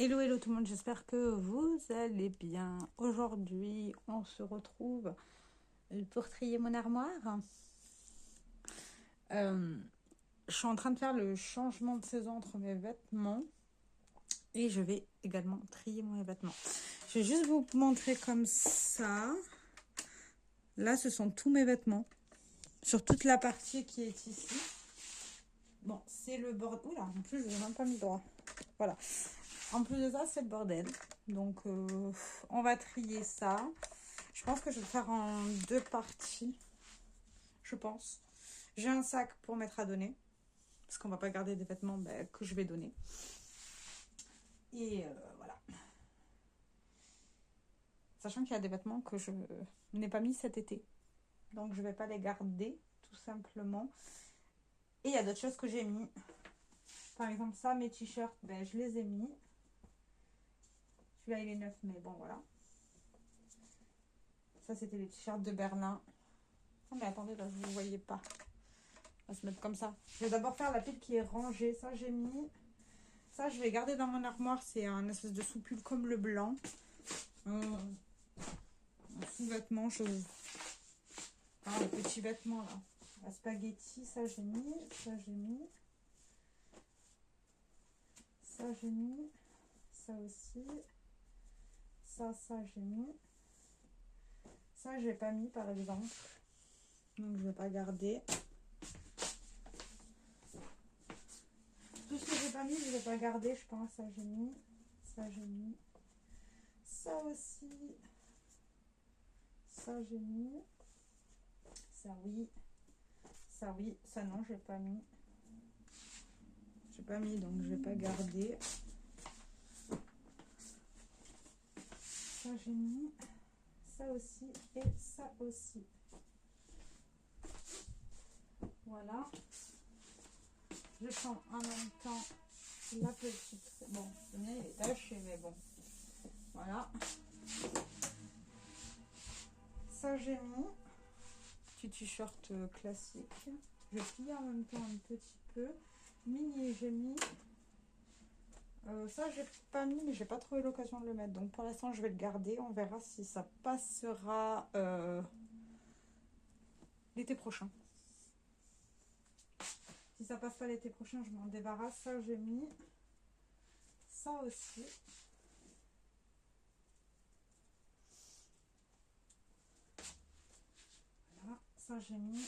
Hello, hello tout le monde, j'espère que vous allez bien. Aujourd'hui, on se retrouve pour trier mon armoire. Je suis en train de faire le changement de saison entre mes vêtements et je vais également trier mes vêtements. Je vais juste vous montrer comme ça. Là, ce sont tous mes vêtements sur toute la partie qui est ici. Bon, c'est le bordel. Oula, en plus, je n'ai même pas mis droit. Voilà. En plus de ça, c'est le bordel. Donc, on va trier ça. Je pense que je vais le faire en deux parties. Je pense. J'ai un sac pour mettre à donner. Parce qu'on ne va pas garder des vêtements que je vais donner. Et voilà. Sachant qu'il y a des vêtements que je n'ai pas mis cet été. Donc, je ne vais pas les garder, tout simplement. Et il y a d'autres choses que j'ai mis. Par exemple, ça, mes t-shirts, je les ai mis. Celui-là, il est neuf, mais bon, voilà. Ça, c'était les t-shirts de Berlin. Oh, mais attendez, là, vous ne voyez pas. On va se mettre comme ça. Je vais d'abord faire la pile qui est rangée. Ça, j'ai mis. Ça, je vais garder dans mon armoire. C'est un espèce de soupule comme le blanc. Un sous-vêtement. Un petit vêtement, là. La spaghetti, ça, j'ai mis. Ça, j'ai mis. Ça, j'ai mis. Ça aussi. Ça, j'ai mis. Ça, j'ai pas mis, par exemple. Donc, je vais pas garder. Tout ce que j'ai pas mis, je vais pas garder, je pense. Ça, j'ai mis. Ça, j'ai mis. Ça aussi. Ça, j'ai mis. Ça, oui. Ça, oui. Ça, non, j'ai pas mis. J'ai pas mis, donc je vais pas garder. Ça, j'ai mis. Ça aussi. Et ça aussi. Voilà. Je prends en même temps la petite. Bon, le mien il est taché, mais bon. Voilà. Ça, j'ai mis. Petit t-shirt classique. Je plie en même temps un petit peu. Mini, j'ai mis. Ça, j'ai pas mis, mais j'ai pas trouvé l'occasion de le mettre. Donc pour l'instant, je vais le garder. On verra si ça passera l'été prochain. Si ça passe pas l'été prochain, je m'en débarrasse. Ça, j'ai mis. Ça aussi. Voilà. Ça, j'ai mis.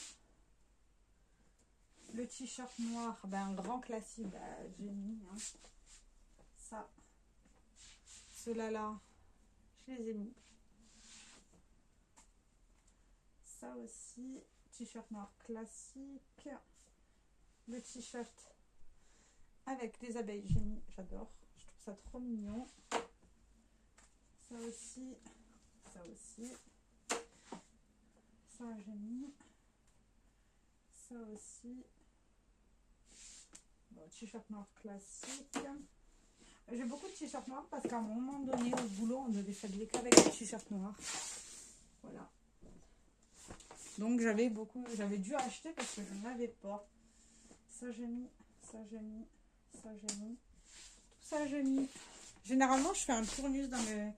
Le t-shirt noir, un grand classique, j'ai mis. Hein. Ça. Ceux-là, je les ai mis. Ça aussi. T-shirt noir classique. Le t-shirt avec des abeilles, j'ai mis. J'adore. Je trouve ça trop mignon. Ça aussi. Ça aussi. Ça, j'ai mis. Ça aussi. Bon, t-shirt noir classique. J'ai beaucoup de t-shirts noirs parce qu'à un moment donné, au boulot, on devait s'habiller qu'avec des t-shirts noirs. Voilà. Donc j'avais dû acheter parce que je n'en avais pas. Ça, j'ai mis. Ça, j'ai mis. Ça, j'ai mis. Tout ça, j'ai mis. Généralement, je fais un tournus dans mes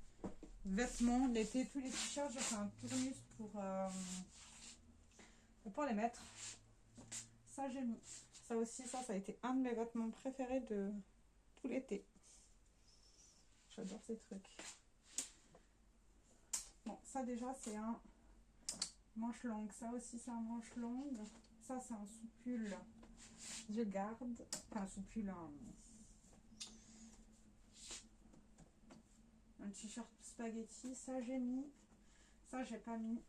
vêtements. L'été, tous les t-shirts, je fais un tournus pour les mettre. Ça, j'ai mis. Ça aussi, ça a été un de mes vêtements préférés de tout l'été. J'adore ces trucs. Bon, ça déjà, c'est un manche longue. Ça aussi, c'est un manche longue. Ça, c'est un soupule. Je garde. Enfin, un soupule, un t-shirt spaghetti. Ça, j'ai mis. Ça, j'ai pas mis.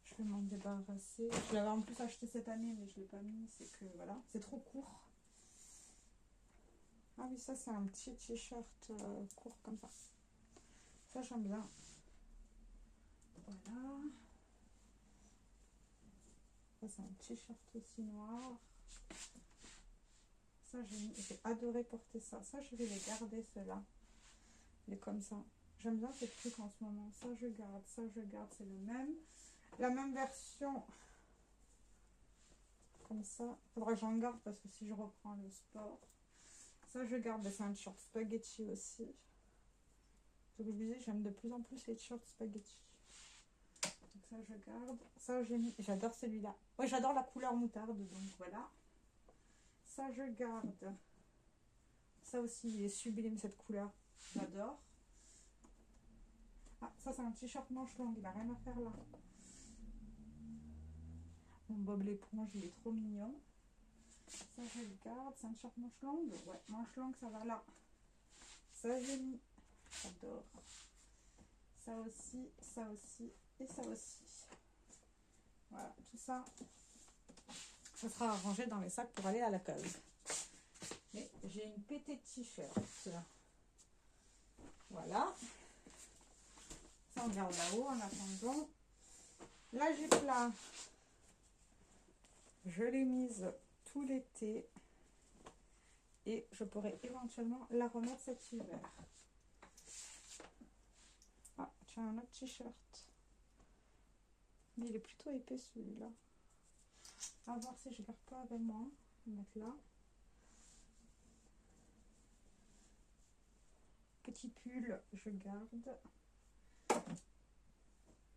Je vais m'en débarrasser. Je l'avais en plus acheté cette année, mais je l'ai pas mis. C'est que, voilà, c'est trop court. Ah oui, ça, c'est un petit t-shirt court comme ça. Ça, j'aime bien. Voilà. Ça, c'est un t-shirt aussi noir. Ça, j'ai adoré porter ça. Ça, je vais les garder, ceux-là. Il est comme ça. J'aime bien ces trucs en ce moment. Ça, je garde. Ça, je garde. C'est le même. La même version. Comme ça. Faudra que j'en garde parce que si je reprends le sport. Ça, je garde. C'est un t-shirt spaghetti aussi. Donc, je disais, j'aime de plus en plus les t-shirts spaghetti. Donc, ça, je garde. Ça, j'ai mis. J'adore celui-là. Ouais, j'adore la couleur moutarde. Donc, voilà. Ça, je garde. Ça aussi, il est sublime, cette couleur. J'adore. Ah, ça, c'est un t-shirt manche longue. Il n'a rien à faire là. Mon Bob l'éponge, il est trop mignon. Ça, je le garde. C'est un t-shirt manche longue. Ouais, manche longue, ça va là. Ça, j'ai mis. J'adore. Ça aussi et ça aussi. Voilà, tout ça, ça sera arrangé dans les sacs pour aller à la case. Mais j'ai une pétée de t-shirt. Voilà. Ça, on garde là-haut en attendant. La jupe là, je l'ai mise tout l'été. Et je pourrais éventuellement la remettre cet hiver. Ah, tiens, un autre t-shirt. Mais il est plutôt épais celui-là. À voir si je garde pas avec moi. Je vais mettre là. Petit pull, je garde.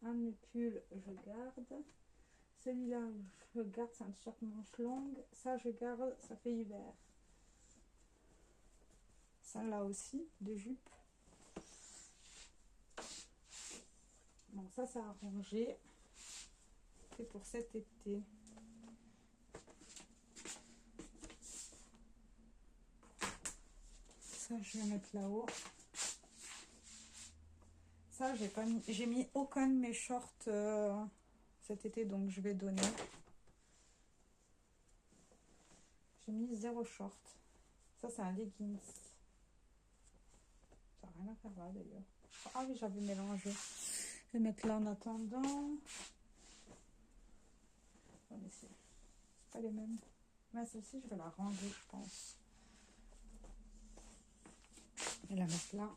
Un de mes pulls, je garde. Celui-là, je garde, c'est un t-shirt manche longue. Ça, je garde, ça fait hiver. Ça, là aussi, de jupe. Bon, ça a arrangé. C'est pour cet été. Ça, je vais mettre là-haut. Ça, j'ai mis aucun de mes shorts cet été, donc je vais donner. J'ai mis 0 short. Ça, c'est un leggings. Ça n'a rien à faire là, d'ailleurs. Ah oui, j'avais mélangé. Je vais mettre là en attendant. C'est pas les mêmes. Mais celle-ci, je vais la ranger, je pense. Et la mettre là.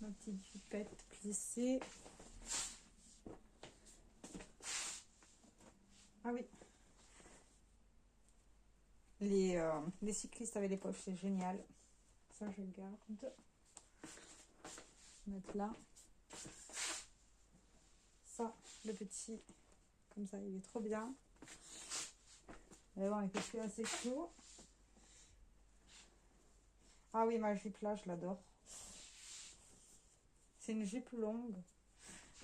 Ma petite jupette plissée. Ah oui. Les cyclistes avec les poches, c'est génial. Ça, je garde. Mettre là. Ça, le petit. Comme ça, il est trop bien. Mais bon, il fait plus assez chaud. Ah oui, ma jupe là, je l'adore. C'est une jupe longue.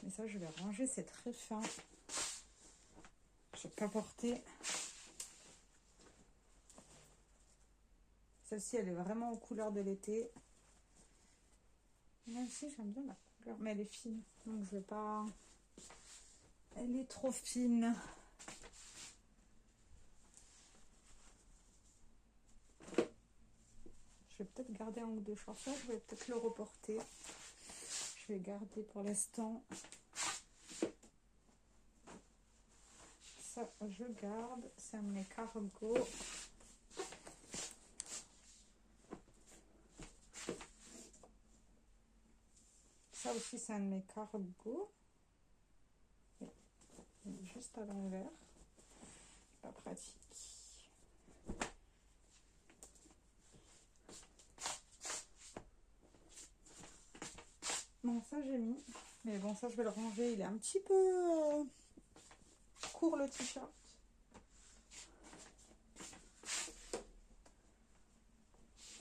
Mais ça, je vais ranger, c'est très fin. Je n'ai pas porté. Celle-ci, elle est vraiment aux couleurs de l'été. Même si j'aime bien la couleur. Mais elle est fine. Donc, je vais pas... Elle est trop fine. Je vais peut-être garder un ou deux shorts. Ça, je vais peut-être le reporter. Je vais garder pour l'instant. Ça, je garde. C'est un de mes cargos. Ça aussi, c'est un de mes cargos. Juste à l'envers. Pas pratique. Bon, ça j'ai mis. Mais bon, ça je vais le ranger. Il est un petit peu court le t-shirt.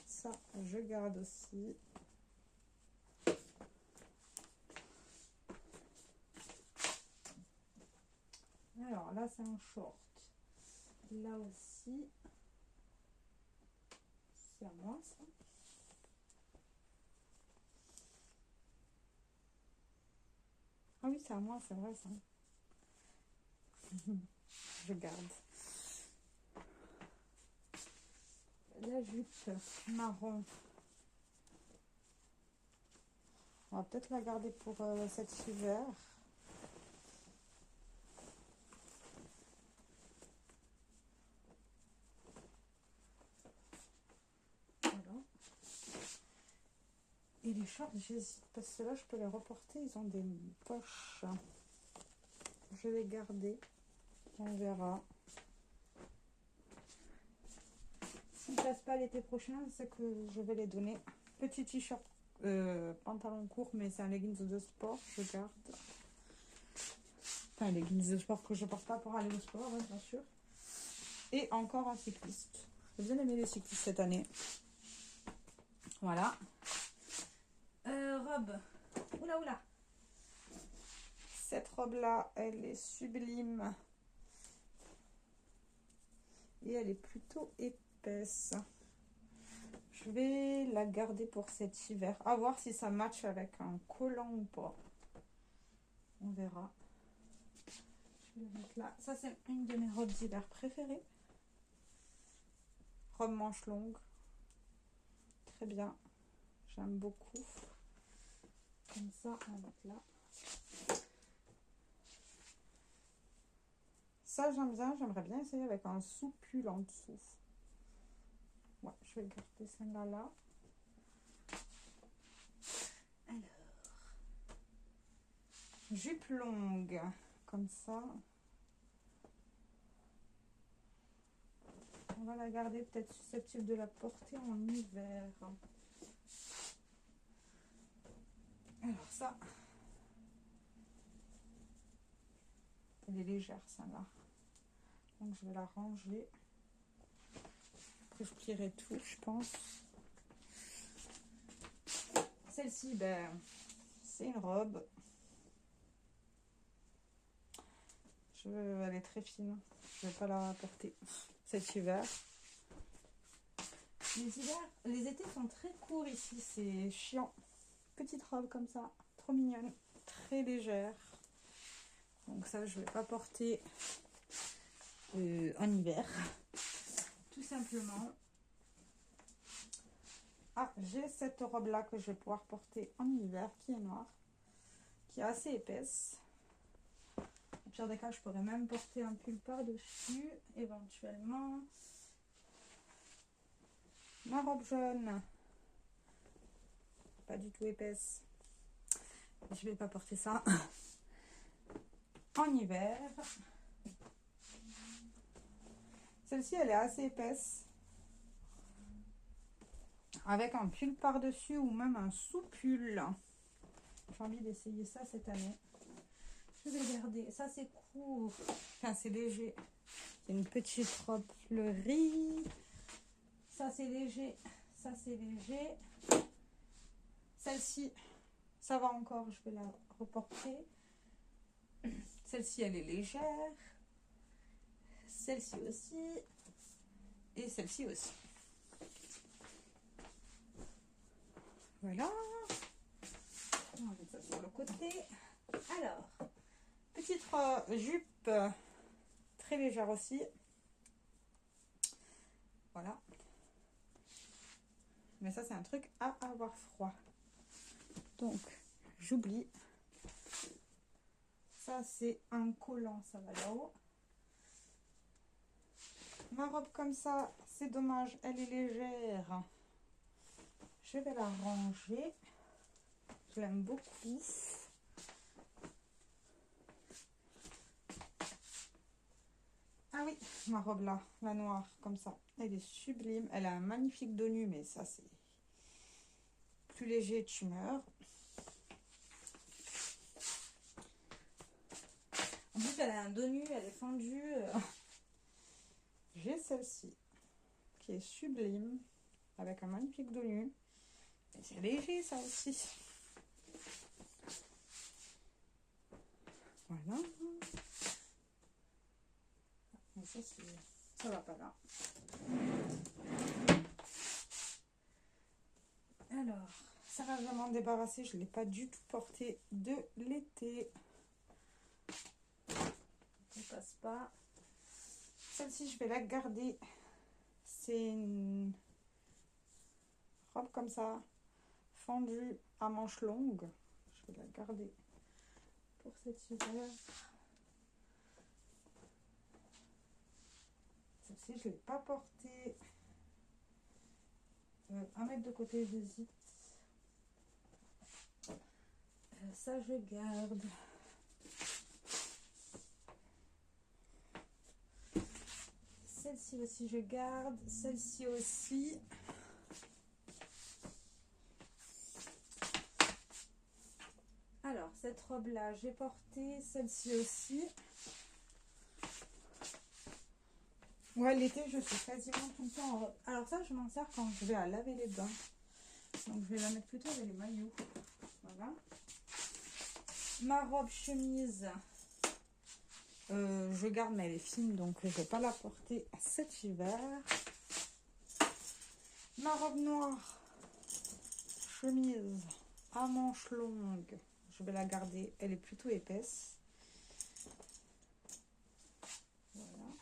Ça, je garde aussi. Alors là, c'est un short. Là aussi. C'est à moi, ça. Ah oui, c'est à moi, c'est vrai, ça. Je garde. La jupe marron. On va peut-être la garder pour cet hiver. Voilà. Et les shorts, j'hésite parce que là, je peux les reporter. Ils ont des poches. Je vais les garder. On verra. m'intéresse pas l'été prochain, c'est que je vais les donner. Petit t-shirt, pantalon court, mais c'est un leggings de sport, je garde. Enfin, un leggings de sport que je porte pas pour aller au sport, hein, bien sûr. Et encore un cycliste. J'ai bien aimé les cyclistes cette année. Voilà. Robe. Oula, oula. Cette robe-là, elle est sublime. Et elle est plutôt épaisse. Je vais la garder pour cet hiver. À voir si ça match avec un collant ou pas. On verra. Je vais le mettre là. Ça, c'est une de mes robes d'hiver préférées. Robe manche longue. Très bien. J'aime beaucoup. Comme ça, on va mettre là. Ça, j'aime bien. J'aimerais bien essayer avec un sous-pull en dessous. Ouais, je vais garder celle-là là. Alors, jupe longue, comme ça. On va la garder peut-être susceptible de la porter en hiver. Alors ça, elle est légère celle-là. Donc je vais la ranger. Après je plierai tout, je pense. Celle-ci, ben, c'est une robe. Elle est très fine. Je ne vais pas la porter cet hiver. Les étés sont très courts ici, c'est chiant. Petite robe comme ça, trop mignonne, très légère. Donc ça, je ne vais pas porter en hiver, tout simplement. Ah, j'ai cette robe-là que je vais pouvoir porter en hiver, qui est noire, qui est assez épaisse. Au pire des cas, je pourrais même porter un pull par-dessus, éventuellement. Ma robe jaune, pas du tout épaisse. Je vais pas porter ça en hiver. Celle-ci, elle est assez épaisse. Avec un pull par-dessus ou même un sous-pull. J'ai envie d'essayer ça cette année. Je vais garder. Ça, c'est court. Enfin, c'est léger. C'est une petite robe fleurie. Ça, c'est léger. Ça, c'est léger. Celle-ci, ça va encore. Je vais la reporter. Celle-ci, elle est légère. Celle-ci aussi. Et celle-ci aussi. Voilà. On va mettre ça sur le côté. Alors, petite jupe très légère aussi. Voilà. Mais ça, c'est un truc à avoir froid. Donc, j'oublie. Ça, c'est un collant, ça va là-haut. Ma robe comme ça, c'est dommage, elle est légère. Je vais la ranger. Je l'aime beaucoup. Ah oui, ma robe là, la noire, comme ça. Elle est sublime. Elle a un magnifique dos nu, mais ça, c'est plus léger, tu meurs. En plus, elle a un dos nu, elle est fendue. J'ai celle-ci, qui est sublime, avec un magnifique dos nu. Et c'est léger, ça aussi. Voilà. Mais ça va pas là. Alors, ça va vraiment débarrasser. Je ne l'ai pas du tout porté de l'été. Ne passe pas. Celle-ci, je vais la garder. C'est une robe comme ça, fendue à manches longues. Je vais la garder pour cet hiver. Celle-ci, je ne l'ai pas portée. Un mètre de côté, j'hésite. Ça, je garde. Celle-ci aussi, je garde. Celle-ci aussi. Alors, cette robe-là, j'ai porté. Celle-ci aussi. Ouais, l'été, je suis quasiment tout le temps en robe. Alors ça, je m'en sers quand je vais à laver les bains. Donc, je vais la mettre plutôt avec les maillots. Voilà. Ma robe chemise, je garde, mais elle est fine, donc je ne vais pas la porter cet hiver. Ma robe noire, chemise à manches longues, je vais la garder. Elle est plutôt épaisse. Voilà.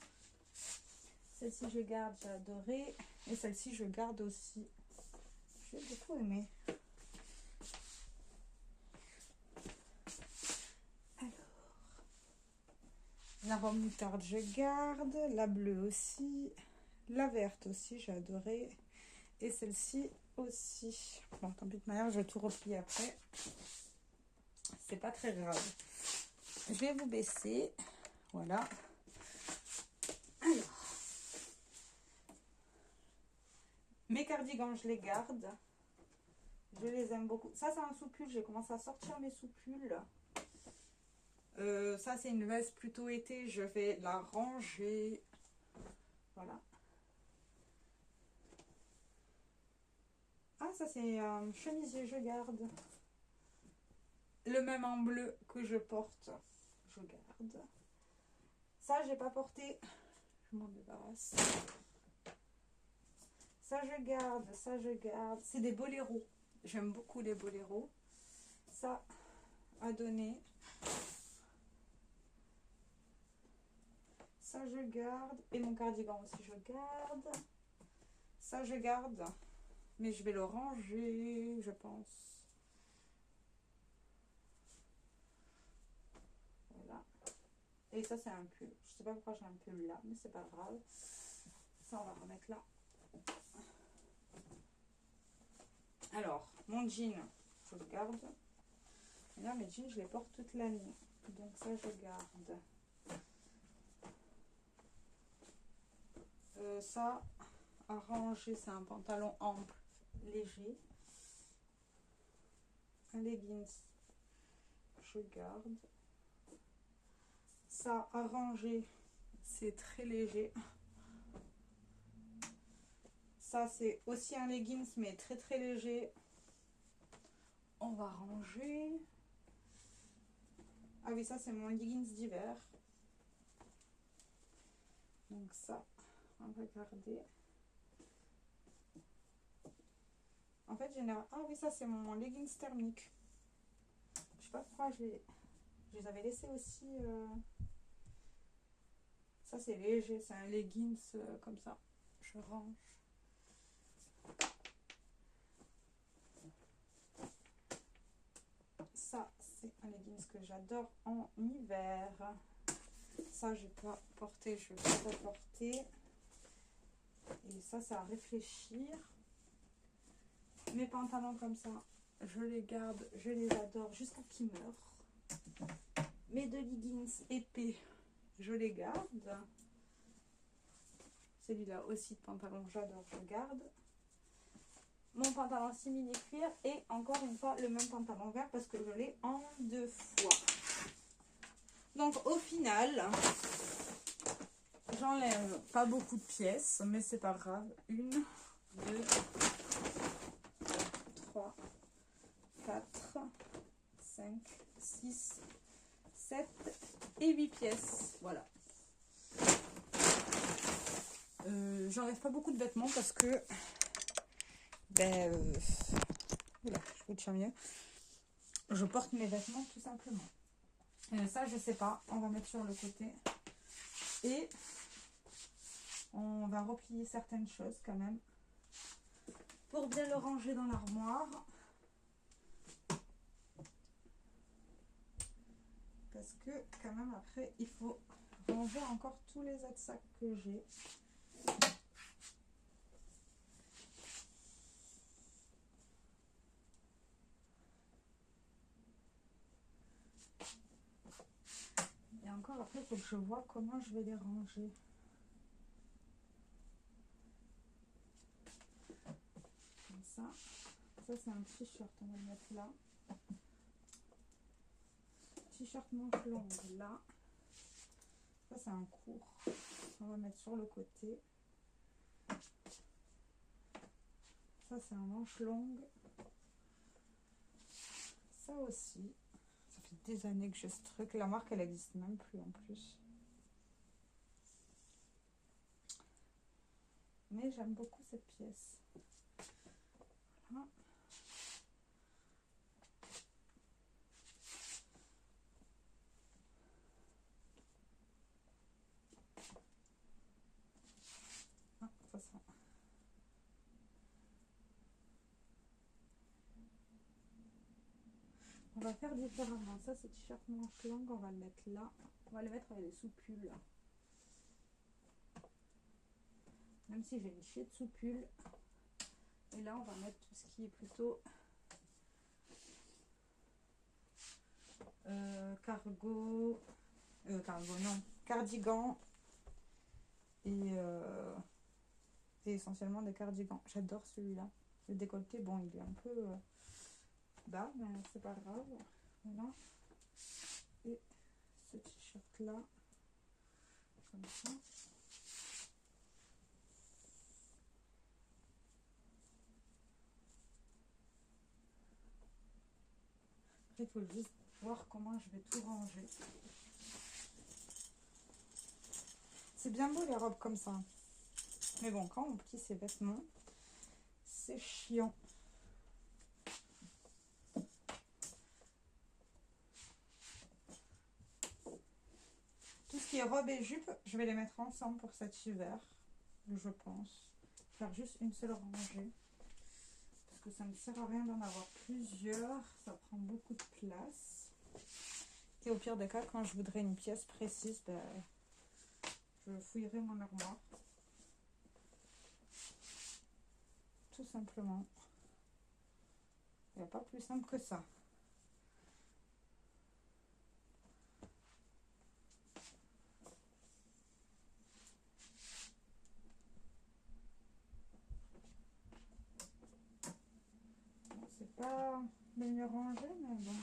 Celle-ci, je garde, j'ai adoré. Et celle-ci, je garde aussi. J'ai beaucoup aimé. La robe moutarde, je garde. La bleue aussi. La verte aussi, j'ai adoré. Et celle-ci aussi. Bon, tant pis de manière, je vais tout replier après. C'est pas très grave. Je vais vous baisser. Voilà. Alors. Mes cardigans, je les garde. Je les aime beaucoup. Ça, c'est un soupule. J'ai commencé à sortir mes soupules. Ça, c'est une veste plutôt été. Je vais la ranger. Voilà. Ah, ça, c'est un chemisier. Je garde. Le même en bleu que je porte. Je garde. Ça, j'ai pas porté. Je m'en débarrasse. Ça, je garde. Ça, je garde. C'est des boléros. J'aime beaucoup les boléros. Ça, à donner. Ça, je garde. Et mon cardigan aussi, je garde. Ça, je garde. Mais je vais le ranger, je pense. Voilà. Et ça, c'est un pull. Je sais pas pourquoi j'ai un pull là, mais c'est pas grave. Ça, on va remettre là. Alors, mon jean, je le garde. Et là, mes jeans, je les porte toute l'année. Donc ça, je garde. Ça, à ranger, c'est un pantalon ample, léger. Un leggings, je garde. Ça, à ranger, c'est très léger. Ça, c'est aussi un leggings, mais très très léger. On va ranger. Ah oui, ça, c'est mon leggings d'hiver. Donc ça, on va garder. En fait, général... Ah oui, ça, c'est mon leggings thermique. Je sais pas pourquoi je les avais laissés aussi. Ça, c'est léger. C'est un leggings comme ça. Je range. Ça, c'est un leggings que j'adore en hiver. Ça, je vais pas porter. Je vais pas porter. Et ça, c'est à réfléchir. Mes pantalons comme ça, je les garde, je les adore jusqu'à qu'ils meurent. Mes deux leggings épais, je les garde. Celui-là aussi de pantalon, j'adore, je garde. Mon pantalon simili cuir et encore une fois le même pantalon vert parce que je l'ai en 2 fois. Donc au final, j'enlève pas beaucoup de pièces, mais c'est pas grave. 1, 2, 3, 4, 5, 6, 7 et 8 pièces. Voilà. J'enlève pas beaucoup de vêtements parce que oula, je vous tiens mieux. Je porte mes vêtements tout simplement. Ça, je sais pas. On va mettre sur le côté. Et on va replier certaines choses quand même. Pour bien le ranger dans l'armoire. Parce que quand même après, il faut ranger encore tous les autres sacs que j'ai. Et encore après, il faut que je vois comment je vais les ranger. Ça, c'est un t-shirt, on va le mettre là. T-shirt manche longue, là. Ça, c'est un court. On va mettre sur le côté. Ça, c'est un manche longue. Ça aussi. Ça fait des années que j'ai ce truc. La marque, elle n'existe même plus en plus. Mais j'aime beaucoup cette pièce. Voilà. Ah, ça. On va faire différemment. Ça, c'est t-shirt manche longue. On va le mettre là. On va le mettre avec les sous-pulls. Même si j'ai une chier de sous-pull. Et là, on va mettre tout ce qui est plutôt cargo. Cargo, non. Cardigan. Et c'est essentiellement des cardigans. J'adore celui-là. Le décolleté, bon, il est un peu bas, mais c'est pas grave. Voilà. Et ce t-shirt là, comme ça. Après, il faut juste voir comment je vais tout ranger. C'est bien beau les robes comme ça. Mais bon, quand on plie ses vêtements, c'est chiant. Tout ce qui est robe et jupe, je vais les mettre ensemble pour cet hiver, je pense. Faire juste une seule rangée. Parce que ça ne sert à rien d'en avoir plusieurs. Ça prend beaucoup de place. Et au pire des cas, quand je voudrais une pièce précise, ben, je fouillerai mon armoire. Tout simplement. Il n'y a pas plus simple que ça. Bon, c'est pas le mieux rangé, mais bon.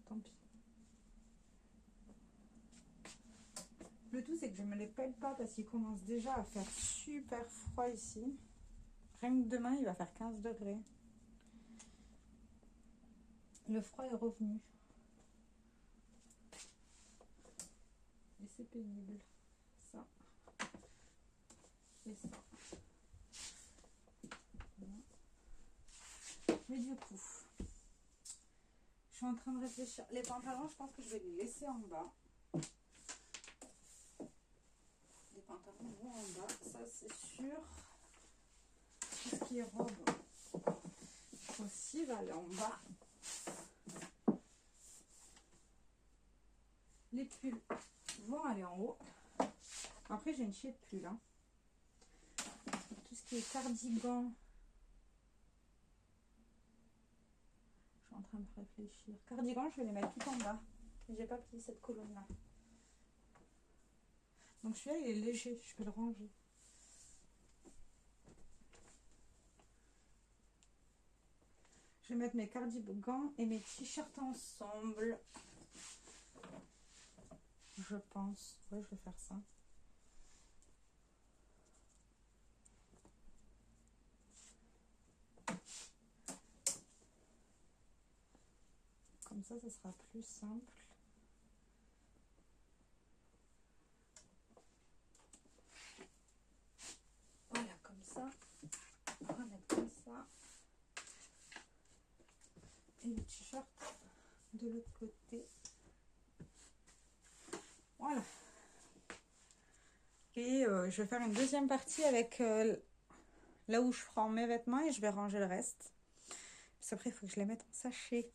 Tant pis. Le tout, c'est que je ne me les pèle pas parce qu'il commence déjà à faire super froid ici. Rien que demain, il va faire 15 degrés. Le froid est revenu. Et c'est pénible. Ça. Et ça. Voilà. Mais du coup, je suis en train de réfléchir. Les pantalons, je pense que je vais les laisser en bas. Les pantalons vont en bas, ça c'est sûr. Tout ce qui est robe aussi va aller en bas. Les pulls vont aller en haut. Après, j'ai une chier de pulls. Hein. Tout ce qui est cardigan. Je suis en train de réfléchir. Cardigan, je vais les mettre tout en bas. J'ai pas plié cette colonne-là. Donc celui-là, il est léger. Je peux le ranger. Je vais mettre mes cardigans et mes t-shirts ensemble. Je pense. Ouais, je vais faire ça. Comme ça sera plus simple. Voilà, comme ça. On va mettre comme ça. Et le t-shirt de l'autre côté. Voilà. Et je vais faire une deuxième partie avec là où je prends mes vêtements et je vais ranger le reste. Parce qu'après, il faut que je les mette en sachet.